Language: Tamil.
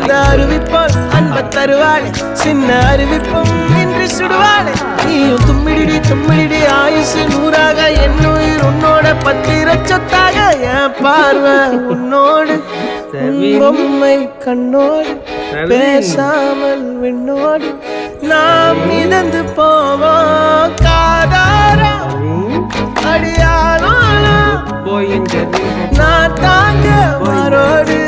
அந்த அறிவிப்பால் அன்ப தருவாளே சின்ன அறிவிப்பும் இன்று சுடுவாளே நீயும் தும்மிடி தும்மிடி ஆயுசு 100ஆக என் உயிர் உன்னோட 10 லட்சத்தாக என் பார்வை உன்னோடு பொம்மை கண்ணோடு பேசாமல் விண்ணோடு நாம் மிதந்து போவோம் காதாரா அடியாளோ நான் தாங்க மாறோடு